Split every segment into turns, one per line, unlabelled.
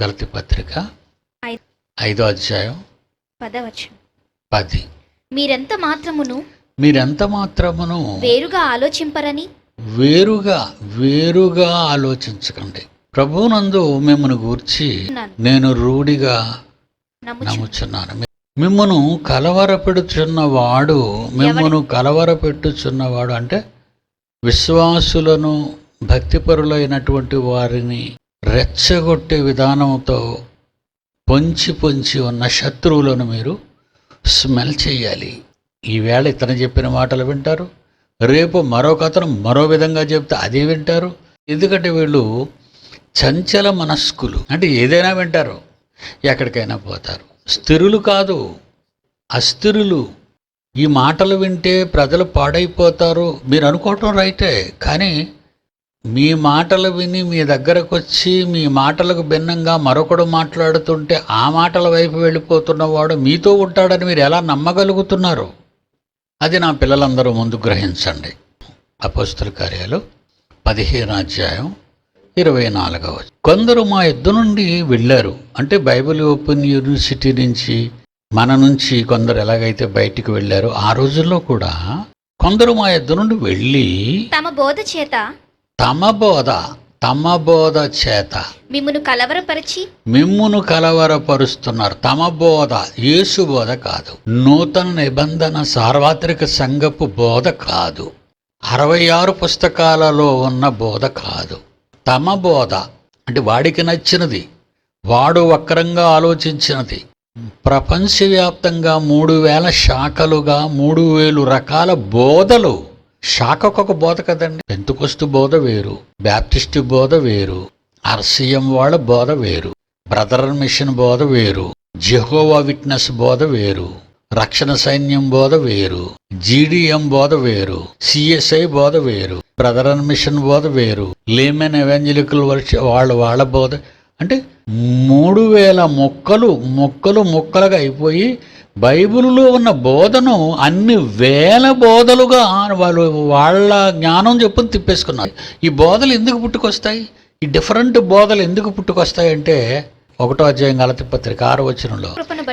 గలతీ పత్రిక 5వ అధ్యాయం
10. మీరెంత మాత్రమును
వేరుగా ఆలోచించకండి. ప్రభువునందు మిమ్మల్ని గూర్చి నేను రూఢిగా నమ్ముచున్నాను. మిమ్మను కలవరపెట్టుచున్నవాడు అంటే విశ్వాసులను, భక్తిపరులైనటువంటి వారిని రెచ్చగొట్టే విధానంతో పొంచి ఉన్న శత్రువులను మీరు స్మెల్ చేయాలి. ఈవేళ ఇతను చెప్పిన మాటలు వింటారు, రేపు మరొక అతను మరో విధంగా చెప్తే అదే వింటారు. ఎందుకంటే వీళ్ళు చంచల మనస్కులు, అంటే ఏదైనా వింటారు, ఎక్కడికైనా పోతారు. స్థిరులు కాదు, అస్థిరులు. ఈ మాటలు వింటే ప్రజలు పాడైపోతారు మీరు అనుకోవటం రైటే, కానీ మీ మాటలు విని మీ దగ్గరకు వచ్చి మీ మాటలకు భిన్నంగా మరొకడు మాట్లాడుతుంటే ఆ మాటల వైపు వెళ్ళిపోతున్నవాడు మీతో ఉంటాడని మీరు ఎలా నమ్మగలుగుతున్నారు? అది నా పిల్లలందరూ ముందు గ్రహించండి. అపోస్తల కార్యాలు 15వ అధ్యాయం 24వ. కొందరు మా యుద్ధ నుండి వెళ్ళారు, అంటే బైబిల్ ఓపెన్ యూనివర్సిటీ నుంచి మన నుంచి కొందరు ఎలాగైతే బయటికి వెళ్ళారో ఆ రోజుల్లో కూడా కొందరు మా యుద్ధ నుండి వెళ్ళి
తమ బోధ చేత
మిమ్మును కలవరపరుస్తున్నారు. తమ బోధ యేసు బోధ కాదు, నూతన నిబంధన సార్వత్రిక సంఘపు బోధ కాదు, 66 పుస్తకాలలో ఉన్న బోధ కాదు. తమ బోధ అంటే వాడికి నచ్చినది, వాడు వక్రంగా ఆలోచించినది. ప్రపంచవ్యాప్తంగా 3000 శాఖలుగా 3000 రకాల బోధలు. శాఖకొక బోధ కదండి. పెంతెకొస్తు బోధ వేరు, బ్యాప్టిస్ట్ బోధ వేరు, RCM వాళ్ళ బోధ వేరు, బ్రదర్ మిషన్ బోధ వేరు, జెహోవా విట్నెస్ బోధ వేరు, రక్షణ సైన్యం బోధ వేరు, GDM బోధ వేరు, CSI బోధ వేరు, బ్రదర్ మిషన్ బోధ వేరు, లేమెన్ ఎవెంజలికల్ వాళ్ళ బోధ. అంటే 3000 మొక్కలుగా అయిపోయి బైబిల్లో ఉన్న బోధను అన్ని వేల బోధలుగా వాళ్ళ జ్ఞానం చెప్పుని తిప్పేసుకున్నారు. ఈ బోధలు ఎందుకు పుట్టుకొస్తాయి? ఈ డిఫరెంట్ బోధలు ఎందుకు పుట్టుకొస్తాయి అంటే 1వ అధ్యాయం గలతీ పత్రిక 6వ వచనంలో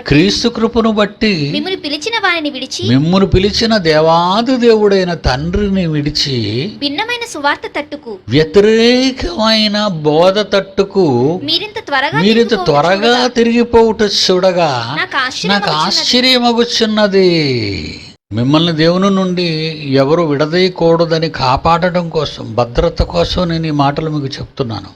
క్రీస్తు కృపను బట్టి మిమ్మును పిలిచిన దేవాది దేవుడైన తండ్రిని విడిచి
భిన్నమైన సువార్త తట్టుకు
వ్యతిరేకమైన బోధ తట్టుకు మీరింత త్వరగా తిరిగిపోవుట చూడగా నాకు ఆశ్చర్యమగుచున్నది. మిమ్మల్ని దేవుని నుండి ఎవరు విడదీయకూడదని కాపాడడం కోసం, భద్రత కోసం నేను ఈ మాటలు మీకు చెప్తున్నాను.